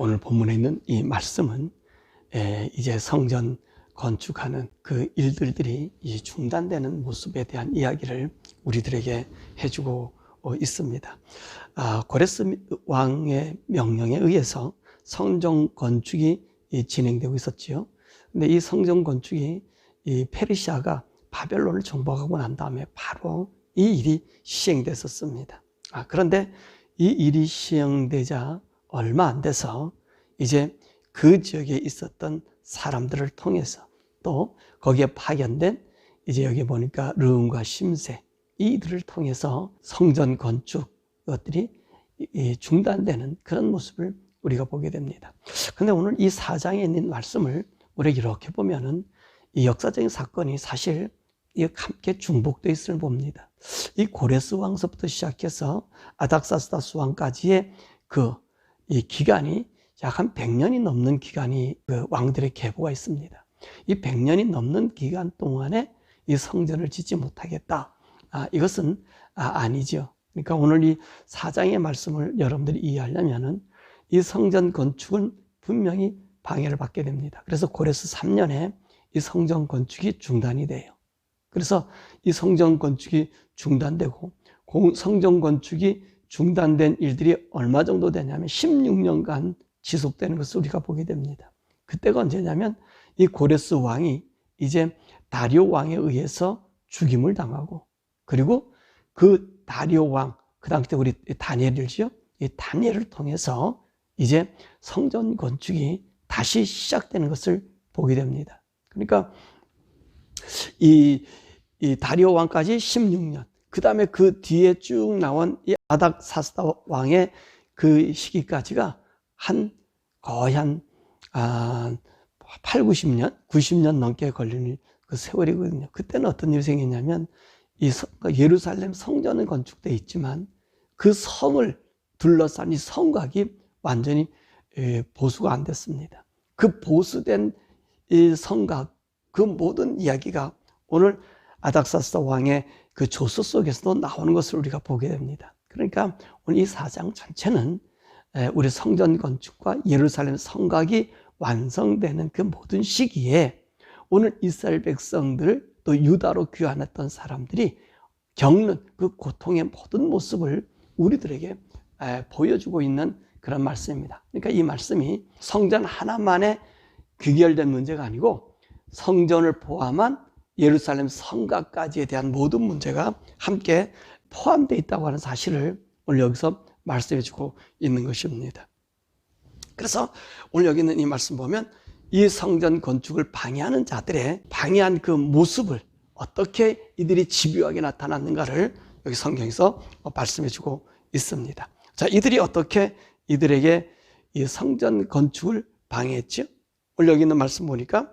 오늘 본문에 있는 이 말씀은 이제 성전 건축하는 그 일들이 중단되는 모습에 대한 이야기를 우리들에게 해주고 있습니다. 고레스 왕의 명령에 의해서 성전 건축이 진행되고 있었지요. 근데 이 성전 건축이 이 페르시아가 바벨론을 정복하고 난 다음에 바로 이 일이 시행됐었습니다. 그런데 이 일이 시행되자 얼마 안 돼서 이제 그 지역에 있었던 사람들을 통해서 또 거기에 파견된 이제 여기 보니까 르움과 심세 이들을 통해서 성전 건축 것들이 중단되는 그런 모습을 우리가 보게 됩니다. 그런데 오늘 이 4장에 있는 말씀을 우리가 이렇게 보면은 이 역사적인 사건이 사실 함께 중복되어 있음을 봅니다. 이 고레스 왕서부터 시작해서 아닥사스다스 왕까지의 이 기간이 약 한 100년이 넘는 기간이 그 왕들의 계보가 있습니다. 이 100년이 넘는 기간 동안에 이 성전을 짓지 못하겠다. 이것은 아니죠. 그러니까 오늘 이 4장의 말씀을 여러분들이 이해하려면은 이 성전 건축은 분명히 방해를 받게 됩니다. 그래서 고레스 3년에 이 성전 건축이 중단이 돼요. 그래서 이 성전 건축이 중단되고 성전 건축이 중단된 일들이 얼마 정도 되냐면 16년간 지속되는 것을 우리가 보게 됩니다. 그때가 언제냐면 이 고레스 왕이 이제 다리오 왕에 의해서 죽임을 당하고 그리고 그 다리오 왕, 그 당시 때 우리 다니엘이죠. 이 다니엘을 통해서 이제 성전 건축이 다시 시작되는 것을 보게 됩니다. 그러니까 이 다리오 왕까지 16년, 그 다음에 그 뒤에 쭉 나온 이 아닥사스다 왕의 그 시기까지가 거의 한 8, 90년, 90년 넘게 걸리는 그 세월이거든요. 그때는 어떤 일이 생겼냐면 이 예루살렘 성전은 건축되어 있지만 그 성을 둘러싼 이 성곽이 완전히 보수가 안 됐습니다. 그 보수된 이 성곽, 그 모든 이야기가 오늘 아닥사스다 왕의 그 조서 속에서도 나오는 것을 우리가 보게 됩니다. 그러니까 오늘 이 4장 전체는 우리 성전 건축과 예루살렘 성곽이 완성되는 그 모든 시기에 오늘 이스라엘 백성들 또 유다로 귀환했던 사람들이 겪는 그 고통의 모든 모습을 우리들에게 보여주고 있는 그런 말씀입니다. 그러니까 이 말씀이 성전 하나만에 귀결된 문제가 아니고 성전을 포함한 예루살렘 성곽까지에 대한 모든 문제가 함께 포함되어 있다고 하는 사실을 오늘 여기서 말씀해 주고 있는 것입니다. 그래서 오늘 여기 있는 이 말씀 보면 이 성전 건축을 방해하는 자들의 방해한 그 모습을 어떻게 이들이 집요하게 나타났는가를 여기 성경에서 말씀해 주고 있습니다. 자, 이들이 어떻게 이들에게 이 성전 건축을 방해했죠? 오늘 여기 있는 말씀 보니까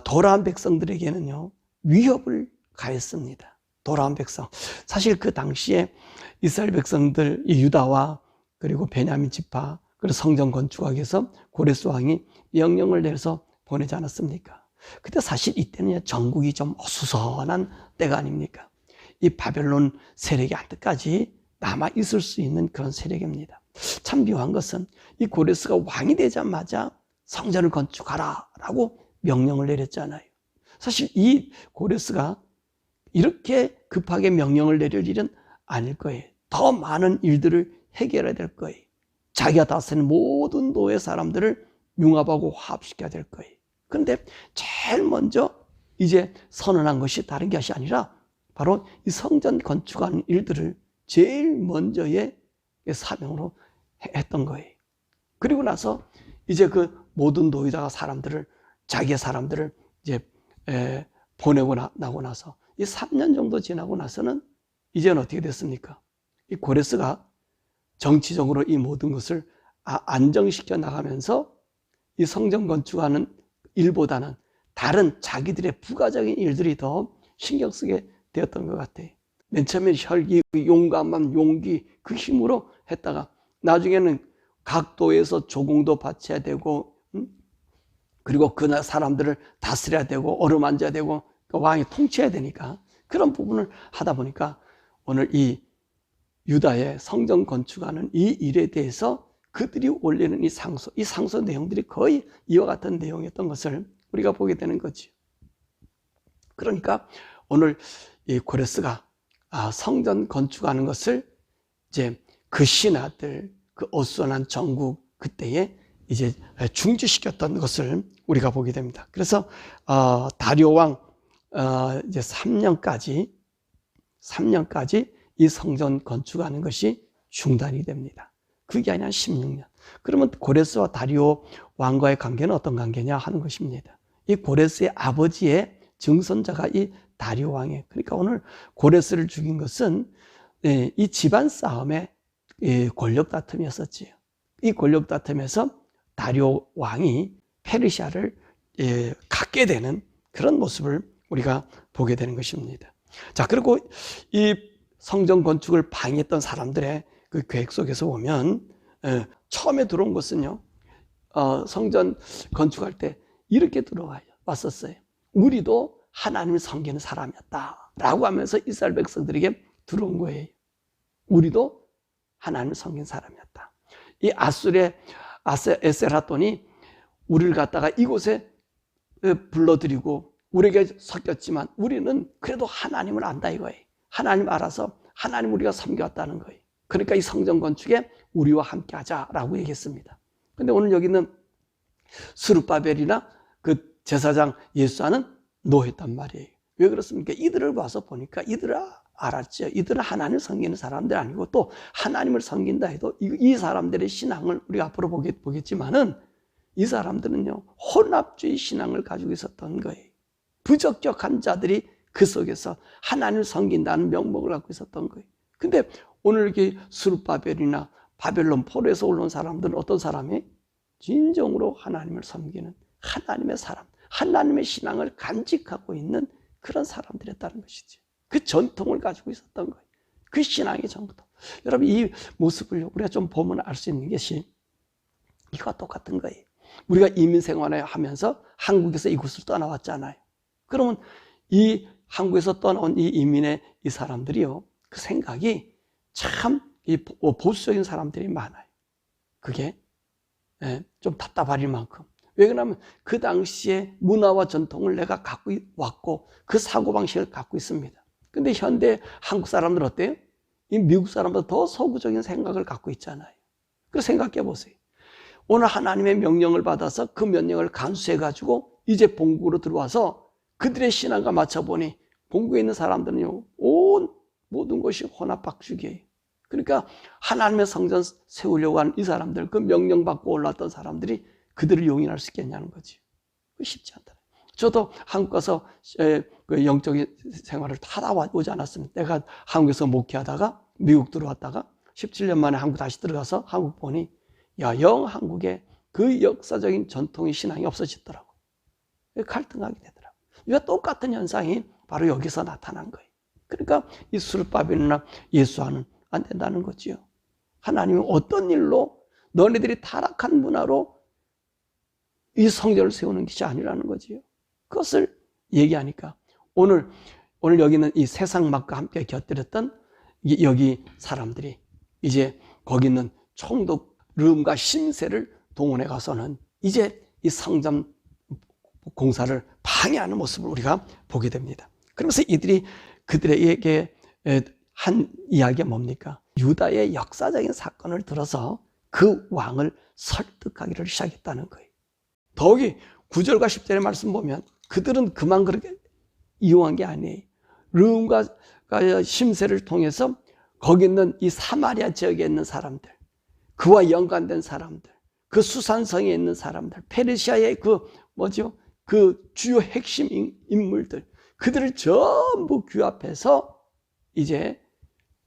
돌아온 백성들에게는요 위협을 가했습니다. 돌아온 백성, 사실 그 당시에 이스라엘 백성들, 이 유다와 그리고 베냐민 지파, 그리고 성전 건축하기 위해서 고레스 왕이 명령을 내려서 보내지 않았습니까? 그때 사실 이때는 전국이 좀 어수선한 때가 아닙니까? 이 바벨론 세력이 한때까지 남아 있을 수 있는 그런 세력입니다. 참 묘한 것은 이 고레스가 왕이 되자마자 성전을 건축하라 라고 명령을 내렸잖아요. 사실 이 고레스가 이렇게 급하게 명령을 내릴 일은 아닐 거예요. 더 많은 일들을 해결해야 될 거예요. 자기가 다스리는 모든 노예 사람들을 융합하고 화합시켜야 될 거예요. 그런데 제일 먼저 이제 선언한 것이 다른 것이 아니라 바로 이 성전 건축하는 일들을 제일 먼저의 사명으로 했던 거예요. 그리고 나서 이제 그 모든 노예자 사람들을, 자기의 사람들을 이제 보내고 나고 나서 이 3년 정도 지나고 나서는 이제는 어떻게 됐습니까? 이 고레스가 정치적으로 이 모든 것을 안정시켜 나가면서 이 성전 건축하는 일보다는 다른 자기들의 부가적인 일들이 더 신경 쓰게 되었던 것 같아요. 맨 처음에 혈기, 용감함, 용기, 그 힘으로 했다가 나중에는 각도에서 조공도 바쳐야 되고 그리고 그 사람들을 다스려야 되고 어루만져야 되고 왕이 통치해야 되니까 그런 부분을 하다 보니까 오늘 이 유다의 성전 건축하는 이 일에 대해서 그들이 올리는 이 상소 내용들이 거의 이와 같은 내용이었던 것을 우리가 보게 되는 거죠. 그러니까 오늘 이 고레스가 성전 건축하는 것을 이제 그 신하들, 그 어수선한 정국 그때에 이제 중지시켰던 것을 우리가 보게 됩니다. 그래서 다리오 왕 이제 3년까지 이 성전 건축하는 것이 중단이 됩니다. 그게 아니라 16년. 그러면 고레스와 다리오 왕과의 관계는 어떤 관계냐 하는 것입니다. 이 고레스의 아버지의 증손자가 이 다리오 왕이에요. 그러니까 오늘 고레스를 죽인 것은 이 집안 싸움의 권력 다툼이었었지요. 이 권력 다툼에서 다리오 왕이 페르시아를 갖게 되는 그런 모습을 우리가 보게 되는 것입니다. 자, 그리고 이 성전 건축을 방해했던 사람들의 그 계획 속에서 보면 처음에 들어온 것은요, 성전 건축할 때 이렇게 들어왔었어요. 우리도 하나님을 섬기는 사람이었다 라고 하면서 이스라엘 백성들에게 들어온 거예요. 우리도 하나님을 섬긴 사람이었다. 이 아술의 에셀하돈이 우리를 갖다가 이곳에 불러들이고 우리에게 섞였지만 우리는 그래도 하나님을 안다 이거예요. 하나님 알아서 하나님 우리가 섬겨왔다는 거예요. 그러니까 이 성전 건축에 우리와 함께 하자라고 얘기했습니다. 근데 오늘 여기는 스룹바벨이나 그 제사장 예수아는 노했단 말이에요. 왜 그렇습니까? 이들을 봐서 보니까 이들을 알았죠. 이들은 하나님을 섬기는 사람들 아니고 또 하나님을 섬긴다 해도 이 사람들의 신앙을 우리가 앞으로 보겠지만은 이 사람들은요, 혼합주의 신앙을 가지고 있었던 거예요. 부적격한 자들이 그 속에서 하나님을 섬긴다는 명목을 갖고 있었던 거예요. 근데 오늘 이렇게 스룹바벨이나 바벨론 포로에서 올라온 사람들은 어떤 사람이? 진정으로 하나님을 섬기는 하나님의 사람, 하나님의 신앙을 간직하고 있는 그런 사람들이었다는 것이죠. 그 전통을 가지고 있었던 거예요. 그 신앙의 전통. 여러분, 이 모습을 우리가 좀 보면 알 수 있는 것이 이거와 똑같은 거예요. 우리가 이민 생활을 하면서 한국에서 이곳을 떠나왔잖아요. 그러면 이 한국에서 떠나온 이 이민의 이 사람들이요, 그 생각이 참 보수적인 사람들이 많아요. 그게 좀 답답할 만큼. 왜 그러냐면 그 당시에 문화와 전통을 내가 갖고 왔고 그 사고방식을 갖고 있습니다. 근데 현대 한국 사람들 어때요? 이 미국 사람보다 더 서구적인 생각을 갖고 있잖아요. 그래서 생각해 보세요. 오늘 하나님의 명령을 받아서 그 명령을 간수해가지고 이제 본국으로 들어와서 그들의 신앙과 맞춰보니 본국에 있는 사람들은요, 온 모든 것이 혼합박죽이에요. 그러니까 하나님의 성전 세우려고 하는 이 사람들, 그 명령 받고 올랐던 사람들이 그들을 용인할 수 있겠냐는 거지. 쉽지 않다. 저도 한국 가서 그 영적인 생활을 하다 오지 않았습니다. 내가 한국에서 목회하다가 미국 들어왔다가 17년 만에 한국 다시 들어가서 한국 보니 영 한국에 그 역사적인 전통의 신앙이 없어지더라고. 갈등하게 되더라고. 이와 똑같은 현상이 바로 여기서 나타난 거예요. 그러니까 이 스룹바벨이나 예수와는 안 된다는 거지요. 하나님은 어떤 일로 너네들이 타락한 문화로 이 성전을 세우는 것이 아니라는 거지요. 그것을 얘기하니까 오늘 여기는 이 세상 맛과 함께 곁들였던 여기 사람들이 이제 거기 있는 총독 름과 심세를 동원해 가서는 이제 이 성전 공사를 방해하는 모습을 우리가 보게 됩니다. 그러면서 이들이 그들에게 한 이야기가 뭡니까? 유다의 역사적인 사건을 들어서 그 왕을 설득하기를 시작했다는 거예요. 더욱이 9절과 10절의 말씀 보면 그들은 그만 그렇게 이용한 게 아니에요. 르움과 심세를 통해서 거기 있는 이 사마리아 지역에 있는 사람들, 그와 연관된 사람들, 그 수산성에 있는 사람들, 페르시아의 그 주요 핵심 인물들, 그들을 전부 규합해서 이제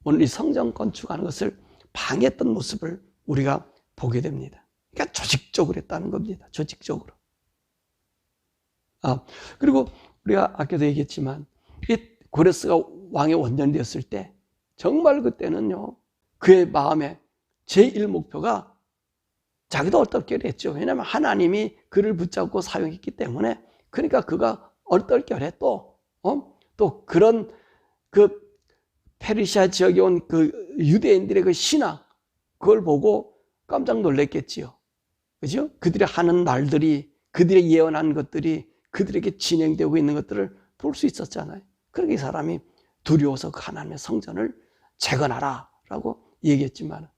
오늘 이 성전 건축하는 것을 방해했던 모습을 우리가 보게 됩니다. 그러니까 조직적으로 했다는 겁니다. 조직적으로. 그리고 우리가 아까도 얘기했지만 이 고레스가 왕의 원년이 되었을 때 정말 그때는요, 그의 마음에 제1 목표가 자기도 얼떨결했죠. 왜냐하면 하나님이 그를 붙잡고 사용했기 때문에. 그러니까 그가 얼떨결에 또 그런 그 페르시아 지역에 온 그 유대인들의 그 신앙, 그걸 보고 깜짝 놀랐겠지요. 그죠? 그들이 하는 말들이, 그들이 예언한 것들이 그들에게 진행되고 있는 것들을 볼 수 있었잖아요. 그러니까 이 사람이 두려워서 그 하나님의 성전을 재건하라 라고 얘기했지만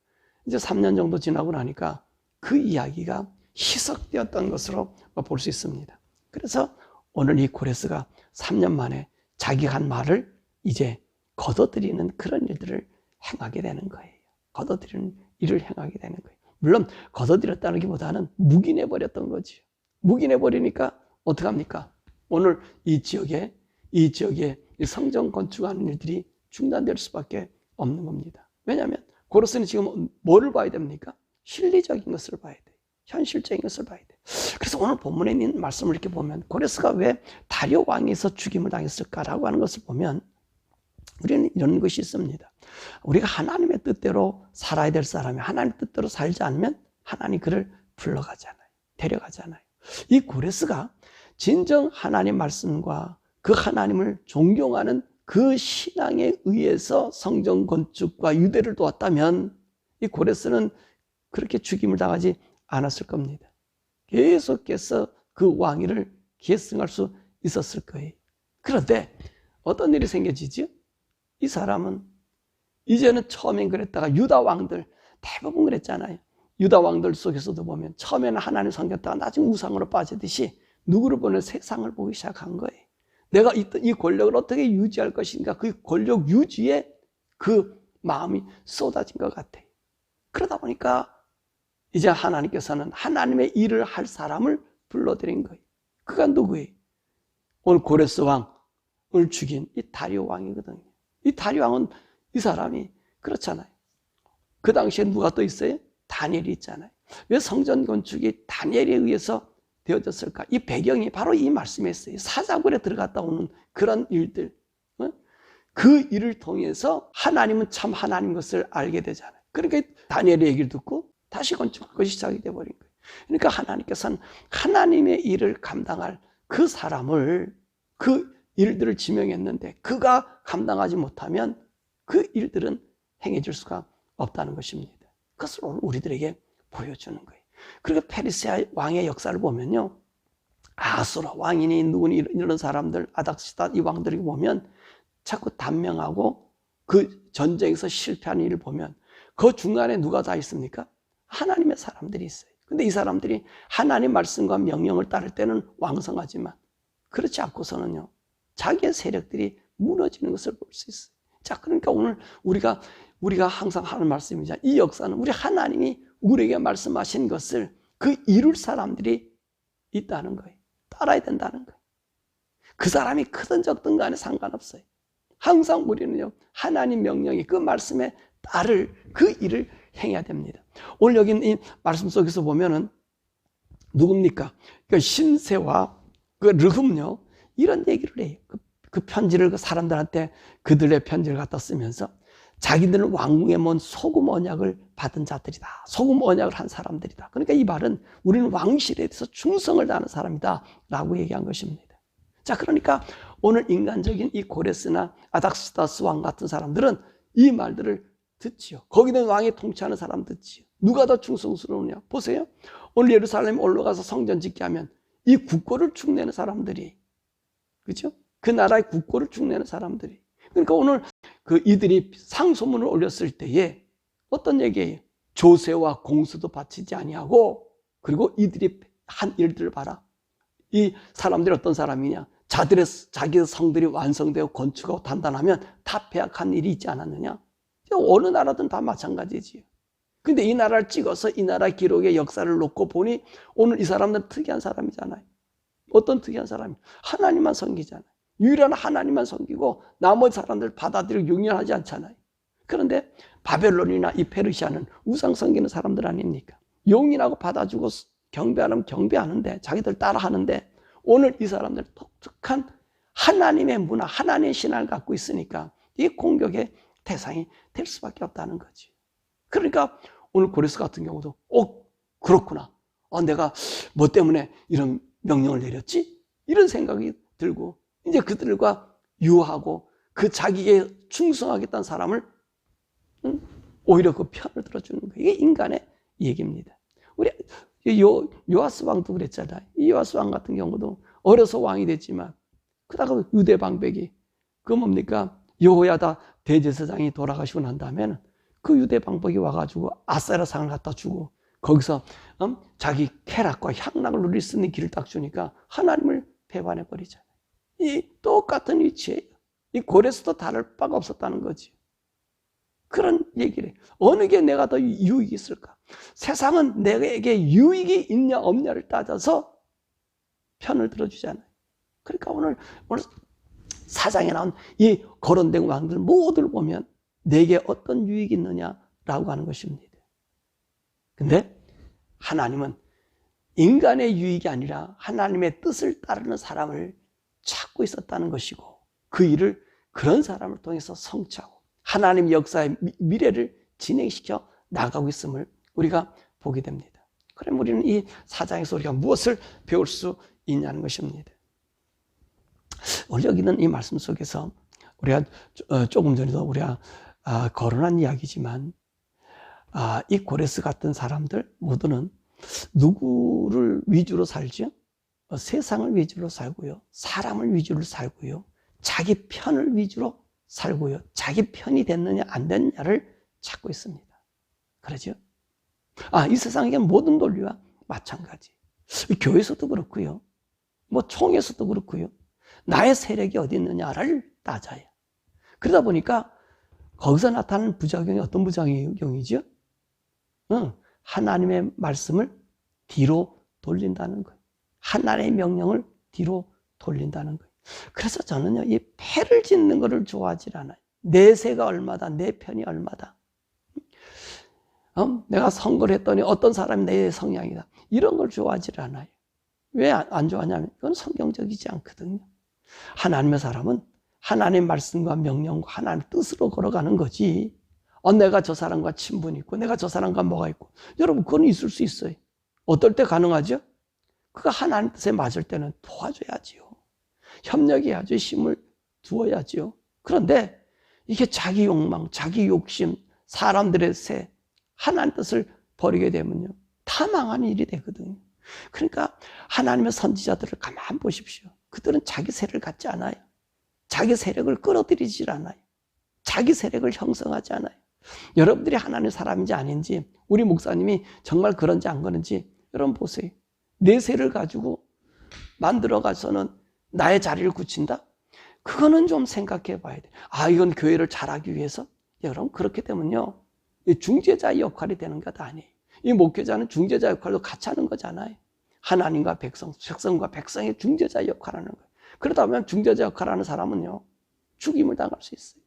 이제 3년 정도 지나고 나니까 그 이야기가 희석되었던 것으로 볼 수 있습니다. 그래서 오늘 이 고레스가 3년 만에 자기가 한 말을 이제 거둬들이는 그런 일들을 행하게 되는 거예요. 거둬들이는 일을 행하게 되는 거예요. 물론 거둬들였다는 것보다는 묵인해버렸던 거죠. 묵인해버리니까 어떡합니까? 오늘 이 지역에 성전 건축하는 일들이 중단될 수밖에 없는 겁니다. 왜냐하면 고레스는 지금 뭐를 봐야 됩니까? 실리적인 것을 봐야 돼요. 현실적인 것을 봐야 돼요. 그래서 오늘 본문에 있는 말씀을 이렇게 보면 고레스가 왜 다리오 왕에서 죽임을 당했을까라고 하는 것을 보면 우리는 이런 것이 있습니다. 우리가 하나님의 뜻대로 살아야 될 사람이 하나님의 뜻대로 살지 않으면 하나님이 그를 불러가잖아요. 데려가잖아요. 이 고레스가 진정 하나님 말씀과 그 하나님을 존경하는 그 신앙에 의해서 성전 건축과 유대를 도왔다면 이 고레스는 그렇게 죽임을 당하지 않았을 겁니다. 계속해서 그 왕위를 계승할 수 있었을 거예요. 그런데 어떤 일이 생겨지죠? 이 사람은 이제는 처음엔 그랬다가 유다 왕들 대부분 그랬잖아요. 유다 왕들 속에서도 보면 처음에는 하나님 섬겼다가 나중에 우상으로 빠지듯이 누구를 보는 세상을 보기 시작한 거예요. 내가 이 권력을 어떻게 유지할 것인가, 그 권력 유지에 그 마음이 쏟아진 것 같아요. 그러다 보니까 이제 하나님께서는 하나님의 일을 할 사람을 불러들인 거예요. 그가 누구예요? 오늘 고레스 왕을 죽인 이 다리오 왕이거든요. 이 다리오 왕은 이 사람이 그렇잖아요. 그 당시에 누가 또 있어요? 다니엘이 있잖아요. 왜 성전 건축이 다니엘에 의해서 되어졌을까? 이 배경이 바로 이 말씀에 있어요. 사자굴에 들어갔다 오는 그런 일들. 그 일을 통해서 하나님은 참 하나님 것을 알게 되잖아요. 그러니까 다니엘의 얘기를 듣고 다시 건축할 것이 시작이 되어버린 거예요. 그러니까 하나님께서는 하나님의 일을 감당할 그 사람을, 그 일들을 지명했는데 그가 감당하지 못하면 그 일들은 행해질 수가 없다는 것입니다. 그것을 오늘 우리들에게 보여주는 거예요. 그리고 페르시아 왕의 역사를 보면요, 아수라 왕이니 누구니 이런 사람들, 아닥시다 이 왕들이 보면 자꾸 단명하고 그 전쟁에서 실패한 일을 보면 그 중간에 누가 다 있습니까? 하나님의 사람들이 있어요. 근데 이 사람들이 하나님 말씀과 명령을 따를 때는 왕성하지만 그렇지 않고서는요, 자기의 세력들이 무너지는 것을 볼 수 있어요. 자, 그러니까 오늘 우리가 항상 하는 말씀이자 이 역사는 우리 하나님이 우리에게 말씀하신 것을 그 이룰 사람들이 있다는 거예요. 따라야 된다는 거예요. 그 사람이 크든 적든 간에 상관없어요. 항상 우리는요, 하나님 명령이 그 말씀에 따를 그 일을 행해야 됩니다. 오늘 여기 이 말씀 속에서 보면은 누굽니까? 그 신세와 그 르흠요, 이런 얘기를 해요. 그 편지를 그 사람들한테 그들의 편지를 갖다 쓰면서 자기들은 왕궁의 먼 소금 언약을 받은 자들이다. 소금 언약을 한 사람들이다. 그러니까 이 말은 우리는 왕실에 대해서 충성을 다하는 사람이다 라고 얘기한 것입니다. 자, 그러니까 오늘 인간적인 이 고레스나 아닥스다스 왕 같은 사람들은 이 말들을 듣지요. 거기는 왕이 통치하는 사람 듣지요. 누가 더 충성스러우냐? 보세요. 오늘 예루살렘에 올라가서 성전 짓게 하면 이 국고를 축내는 사람들이, 그렇죠? 그 나라의 국고를 축내는 사람들이. 그러니까 오늘 그 이들이 상소문을 올렸을 때에 어떤 얘기예요? 조세와 공수도 바치지 아니하고, 그리고 이들이 한 일들을 봐라. 이 사람들이 어떤 사람이냐? 자기의 성들이 완성되고 건축하고 단단하면 다 폐악한 일이 있지 않았느냐? 어느 나라든 다 마찬가지지요. 근데 이 나라를 찍어서 이 나라 기록의 역사를 놓고 보니 오늘 이 사람들은 특이한 사람이잖아요. 어떤 특이한 사람이? 하나님만 섬기잖아요. 유일한 하나님만 섬기고 나머지 사람들 받아들이고 용인하지 않잖아요. 그런데 바벨론이나 이 페르시아는 우상 섬기는 사람들 아닙니까? 용인하고 받아주고 경배하면 경배하는데, 자기들 따라하는데, 오늘 이 사람들 독특한 하나님의 문화, 하나님의 신앙을 갖고 있으니까 이 공격의 대상이 될 수밖에 없다는 거지. 그러니까 오늘 고레스 같은 경우도 그렇구나. 내가 뭐 때문에 이런 명령을 내렸지? 이런 생각이 들고 이제 그들과 유하고 그 자기에 충성하겠다는 사람을 오히려 그 편을 들어주는 거예요. 이게 인간의 얘기입니다. 우리 요아스 왕도 그랬잖아요. 이 요아스 왕 같은 경우도 어려서 왕이 됐지만 그다가 유대 방백이 그 뭡니까? 여호야다 대제사장이 돌아가시고 난 다음에는 그 유대 방백이 와가지고 아세라상을 갖다 주고 거기서 자기 쾌락과 향락을 누릴 수 있는 길을 딱 주니까 하나님을 배반해 버리잖아요. 이 똑같은 위치예요. 이 고레스도 다를 바가 없었다는 거지. 그런 얘기를 해요. 어느 게 내가 더 유익이 있을까? 세상은 내게 유익이 있냐 없냐를 따져서 편을 들어주잖아요. 그러니까 오늘 사장에 나온 이 거론된 왕들 모두를 보면 내게 어떤 유익이 있느냐라고 하는 것입니다. 근데 하나님은 인간의 유익이 아니라 하나님의 뜻을 따르는 사람을 찾고 있었다는 것이고 그 일을 그런 사람을 통해서 성취하고 하나님 역사의 미래를 진행시켜 나가고 있음을 우리가 보게 됩니다. 그럼 우리는 이 사장에서 우리가 무엇을 배울 수 있냐는 것입니다. 오늘 여기 있는 이 말씀 속에서 우리가 조금 전에도 우리가 거론한 이야기지만 이 고레스 같은 사람들 모두는 누구를 위주로 살죠? 세상을 위주로 살고요. 사람을 위주로 살고요. 자기 편을 위주로 살고요. 자기 편이 됐느냐 안 됐느냐를 찾고 있습니다. 그러죠? 이 세상의 모든 논리와 마찬가지. 교회에서도 그렇고요. 총에서도 그렇고요. 나의 세력이 어디 있느냐를 따져요. 그러다 보니까 거기서 나타나는 부작용이 어떤 부작용이죠? 하나님의 말씀을 뒤로 돌린다는 거예요. 하나님의 명령을 뒤로 돌린다는 거예요. 그래서 저는요, 이 패를 짓는 것을 좋아하지 않아요. 내세가 얼마다, 내 편이 얼마다. 내가 선거를 했더니 어떤 사람이 내 성향이다. 이런 걸 좋아하지 않아요. 왜 안 좋아하냐면 이건 성경적이지 않거든요. 하나님의 사람은 하나님의 말씀과 명령과 하나님의 뜻으로 걸어가는 거지. 내가 저 사람과 친분이 있고 내가 저 사람과 뭐가 있고 여러분 그건 있을 수 있어요. 어떨 때 가능하죠? 그가 하나님 뜻에 맞을 때는 도와줘야지요. 협력해야죠. 힘을 두어야지요. 그런데 이게 자기 욕망, 자기 욕심, 사람들의 새, 하나님 뜻을 버리게 되면요. 다 망하는 일이 되거든요. 그러니까 하나님의 선지자들을 가만 보십시오. 그들은 자기 세력을 갖지 않아요. 자기 세력을 끌어들이질 않아요. 자기 세력을 형성하지 않아요. 여러분들이 하나님의 사람인지 아닌지 우리 목사님이 정말 그런지 안 그런지 여러분 보세요. 내 세를 가지고 만들어가서는 나의 자리를 굳힌다? 그거는 좀 생각해 봐야 돼. 이건 교회를 잘하기 위해서? 여러분 그렇게 되면요. 중재자의 역할이 되는 것 아니에요. 이 목회자는 중재자 역할도 같이 하는 거잖아요. 하나님과 백성, 백성과 백성의 중재자 역할을 하는 거예요. 그러다 보면 중재자 역할을 하는 사람은요. 죽임을 당할 수 있어요.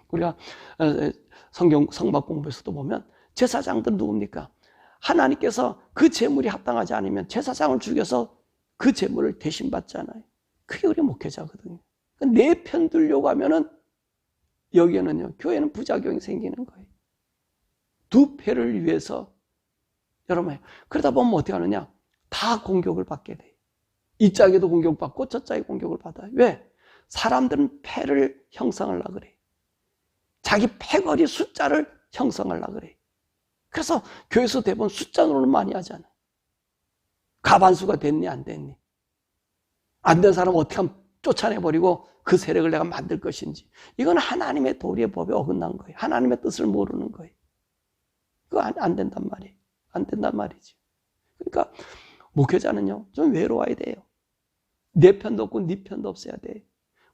우리가 성막 공부에서도 보면 제사장들은 누굽니까? 하나님께서 그 제물이 합당하지 않으면 제사장을 죽여서 그 제물을 대신 받잖아요. 그게 우리 목회자거든요. 내 편 들려고 하면은 여기에는요, 교회는 부작용이 생기는 거예요. 두 패를 위해서 여러분 그러다 보면 어떻게 하느냐? 다 공격을 받게 돼요. 이 짝에도 공격받고 저 짝에 공격을 받아요. 왜? 사람들은 패를 형성하려고 그래요. 자기 패거리 숫자를 형성하려고 그래요. 그래서 교회에서 대부분 숫자 노릇을 많이 하잖아요. 가반수가 됐니 안 됐니? 안 된 사람 어떻게 하면 쫓아내버리고 그 세력을 내가 만들 것인지. 이건 하나님의 도리의 법에 어긋난 거예요. 하나님의 뜻을 모르는 거예요. 그거 안 된단 말이에요. 안 된단 말이죠. 그러니까 목회자는요 좀 외로워야 돼요. 내 편도 없고 네 편도 없어야 돼요.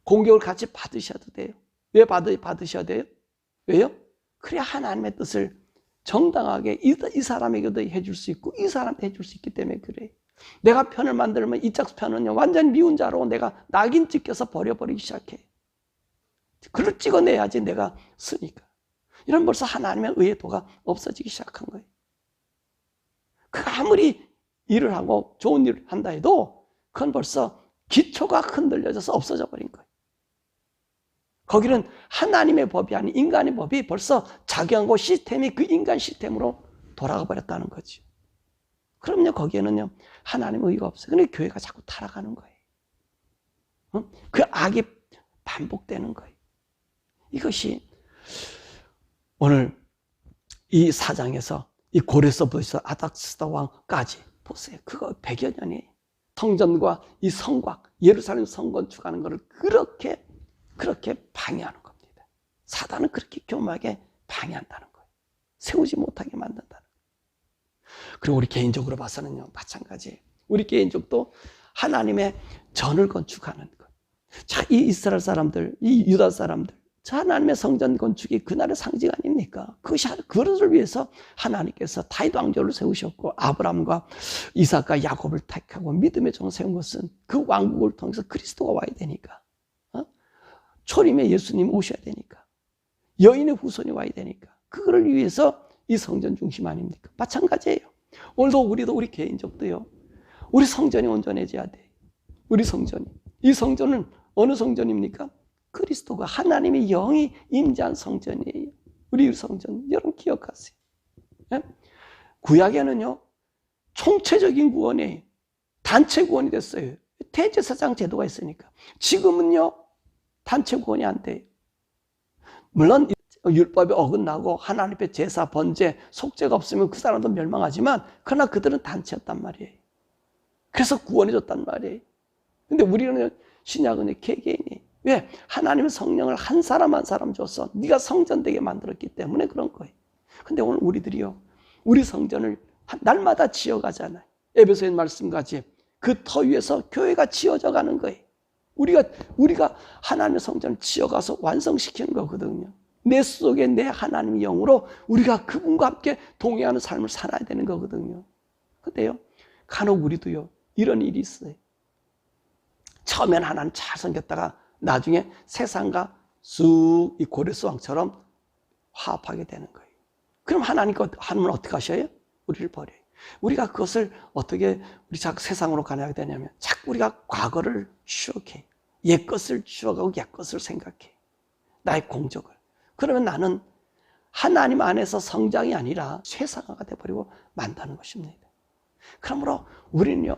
공격을 같이 받으셔도 돼요. 왜 받으셔야 돼요? 왜요? 그래야 하나님의 뜻을 정당하게 이 사람에게도 해줄 수 있고 이 사람한테 해줄 수 있기 때문에 그래요. 내가 편을 만들면 이짝 편은요 완전 미운 자로 내가 낙인 찍혀서 버려버리기 시작해. 글을 찍어내야지 내가 쓰니까. 이런 벌써 하나님의 의도가 없어지기 시작한 거예요. 그가 아무리 일을 하고 좋은 일을 한다 해도 그건 벌써 기초가 흔들려져서 없어져 버린 거예요. 거기는 하나님의 법이 아닌 인간의 법이 벌써 작용하고 시스템이 그 인간 시스템으로 돌아가 버렸다는 거죠. 그럼요 거기에는요 하나님의 의가 없어요. 그런데 교회가 자꾸 타락하는 거예요. 그 악이 반복되는 거예요. 이것이 오늘 이 4장에서 이 고레서부터 아닥스다 왕까지 보세요. 그거 100여 년이 성전과 이 성곽, 예루살렘 성 건축하는 것을 그렇게 방해하는 겁니다. 사단은 그렇게 교묘하게 방해한다는 거예요. 세우지 못하게 만든다는 거예요. 그리고 우리 개인적으로 봐서는요, 마찬가지예요. 우리 개인적도 하나님의 전을 건축하는 것. 자, 이 이스라엘 사람들, 이 유다 사람들, 자, 하나님의 성전 건축이 그날의 상징 아닙니까? 그것을 위해서 하나님께서 다윗 왕조를 세우셨고 아브라함과 이삭과 야곱을 택하고 믿음의 종 세운 것은 그 왕국을 통해서 그리스도가 와야 되니까, 초림의 예수님 오셔야 되니까, 여인의 후손이 와야 되니까, 그거를 위해서 이 성전 중심 아닙니까? 마찬가지예요. 오늘도 우리 개인적도요, 우리 성전이 온전해져야 돼. 우리 성전이. 이 성전은 어느 성전입니까? 그리스도가 하나님의 영이 임재한 성전이에요. 우리 성전, 여러분 기억하세요. 예? 구약에는요, 총체적인 구원이 단체 구원이 됐어요. 대제사장 제도가 있으니까. 지금은요, 단체 구원이 안 돼요. 물론 율법에 어긋나고 하나님 앞에 제사, 번제, 속죄가 없으면 그 사람도 멸망하지만 그러나 그들은 단체였단 말이에요. 그래서 구원해 줬단 말이에요. 근데 우리는 신약은 개개인이, 왜? 하나님의 성령을 한 사람 한 사람 줘서 네가 성전되게 만들었기 때문에 그런 거예요. 근데 오늘 우리들이요, 우리 성전을 날마다 지어가잖아요. 에베소의 말씀까지 그 터 위에서 교회가 지어져 가는 거예요. 우리가 하나님의 성전을 지어가서 완성시키는 거거든요. 내 속에 내 하나님의 영으로 우리가 그분과 함께 동행하는 삶을 살아야 되는 거거든요. 근데요, 간혹 우리도요, 이런 일이 있어요. 처음엔 하나님 잘 섬겼다가 나중에 세상과 쑥 이 고레스 왕처럼 화합하게 되는 거예요. 그럼 하나님은 어떻게 하셔요? 우리를 버려요. 우리가 그것을 어떻게 우리 자꾸 세상으로 가야 되냐면 자꾸 우리가 과거를 추억해. 옛 것을 추억하고 옛 것을 생각해. 나의 공적을. 그러면 나는 하나님 안에서 성장이 아니라 쇠상화가 돼버리고 만다는 것입니다. 그러므로 우리는요,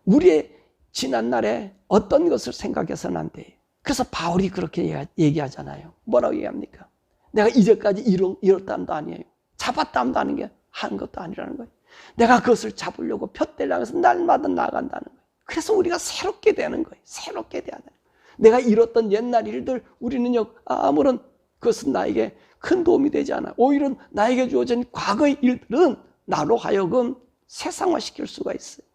우리의 지난날에 어떤 것을 생각해서는 안 돼요. 그래서 바울이 그렇게 얘기하잖아요. 뭐라고 얘기합니까? 내가 이제까지 이뤘다함도 아니에요. 잡았다함도 아닌 게 한 것도 아니라는 거예요. 내가 그것을 잡으려고 푯대를 향해서 날마다 나아간다는 거예요. 그래서 우리가 새롭게 되는 거예요. 새롭게 돼야 되는 거예요. 내가 이뤘던 옛날 일들, 우리는요, 아무런 그것은 나에게 큰 도움이 되지 않아요. 오히려 나에게 주어진 과거의 일들은 나로 하여금 세상화시킬 수가 있어요.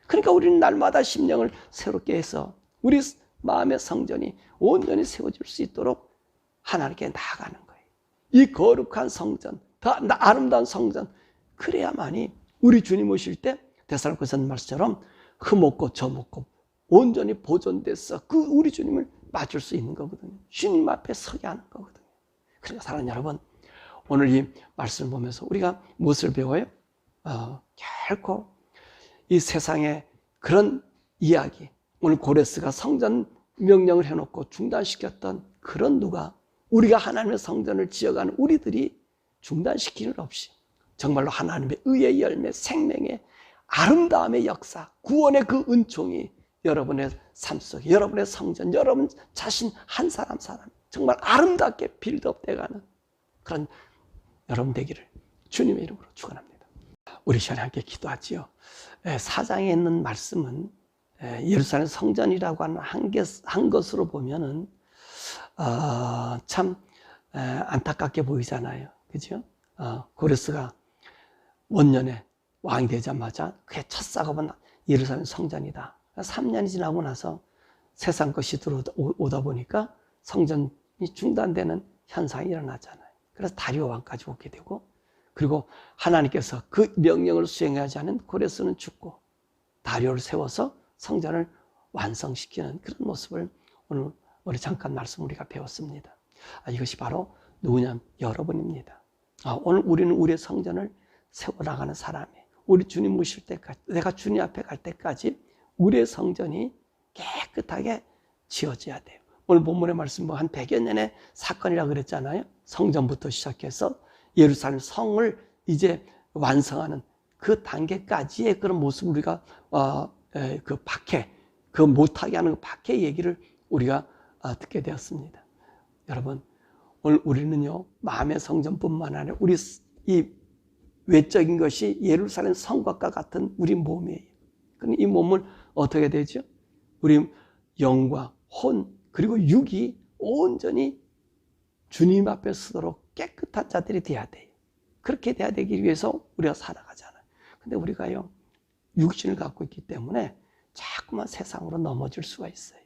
그러니까 우리는 날마다 심령을 새롭게 해서 우리 마음의 성전이 온전히 세워질 수 있도록 하나님께 나아가는 거예요. 이 거룩한 성전, 아름다운 성전, 그래야만이 우리 주님 오실 때 데살로니가서 말씀처럼 흠없고 점없고 온전히 보존돼서 그 우리 주님을 맞을 수 있는 거거든요. 주님 앞에 서게 하는 거거든요. 그러니까 사랑하는 여러분, 오늘 이 말씀을 보면서 우리가 무엇을 배워요? 결코 이 세상에 그런 이야기, 오늘 고레스가 성전 명령을 해놓고 중단시켰던 그런 누가 우리가 하나님의 성전을 지어가는 우리들이 중단시키는 없이 정말로 하나님의 의의 열매, 생명의 아름다움의 역사, 구원의 그 은총이 여러분의 삶 속에, 여러분의 성전, 여러분 자신 한 사람 정말 아름답게 빌드업 돼가는 그런 여러분 되기를 주님의 이름으로 축원합니다. 우리 시간에 함께 기도하지요. 4장에 있는 말씀은 예루살렘 성전이라고 한 것으로 보면은 참 안타깝게 보이잖아요. 그죠? 고레스가 원년에 왕이 되자마자 그의 첫 작업은 예루살렘 성전이다. 3년이 지나고 나서 세상 것이 들어오다 보니까 성전이 중단되는 현상이 일어나잖아요. 그래서 다리오 왕까지 오게 되고, 그리고 하나님께서 그 명령을 수행하지 않은 고레스는 죽고 다리오를 세워서 성전을 완성시키는 그런 모습을 오늘 우리 잠깐 말씀 우리가 배웠습니다. 이것이 바로 누구냐면 여러분입니다. 오늘 우리는 우리의 성전을 세워나가는 사람이에요. 우리 주님 오실 때까지, 내가 주님 앞에 갈 때까지 우리의 성전이 깨끗하게 지어져야 돼요. 오늘 본문의 말씀 한 100여 년의 사건이라고 그랬잖아요. 성전부터 시작해서 예루살렘 성을 이제 완성하는 그 단계까지의 그런 모습, 우리가 그 박해, 그 못하게 하는 그 박해 얘기를 우리가 듣게 되었습니다. 여러분, 오늘 우리는요, 마음의 성전뿐만 아니라 우리 이 외적인 것이 예루살렘 성곽과 같은 우리 몸이에요. 그럼 이 몸을 어떻게 되죠? 우리 영과 혼 그리고 육이 온전히 주님 앞에 서도록 깨끗한 자들이 돼야 돼요. 그렇게 돼야 되기 위해서 우리가 살아가잖아요. 근데 우리가요, 육신을 갖고 있기 때문에 자꾸만 세상으로 넘어질 수가 있어요.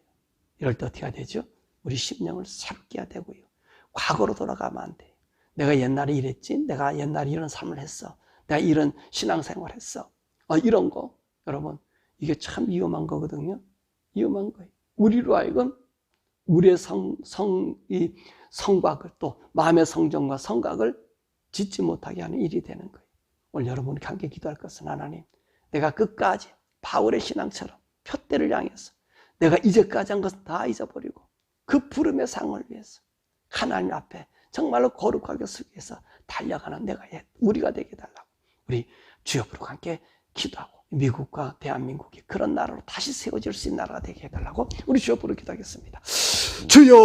이럴 때 어떻게 해야 되죠? 우리 심령을 새롭게 해야 되고요. 과거로 돌아가면 안 돼요. 내가 옛날에 이랬지? 내가 옛날에 이런 삶을 했어. 내가 이런 신앙생활을 했어. 이런 거. 여러분, 이게 참 위험한 거거든요. 위험한 거예요. 우리로 하여금 우리의 성곽을 또 마음의 성정과 성곽을 짓지 못하게 하는 일이 되는 거예요. 오늘 여러분이 함께 기도할 것은 하나님, 내가 끝까지 바울의 신앙처럼 표대를 향해서 내가 이제까지 한 것은 다 잊어버리고 그 부름의 상을 위해서 하나님 앞에 정말로 거룩하게 쓰기 위해서 달려가는 우리가 되게 해달라고 우리 주여 부르고 함께 기도하고 미국과 대한민국이 그런 나라로 다시 세워질 수 있는 나라가 되게 해달라고 우리 주여 부르고 기도하겠습니다. 주여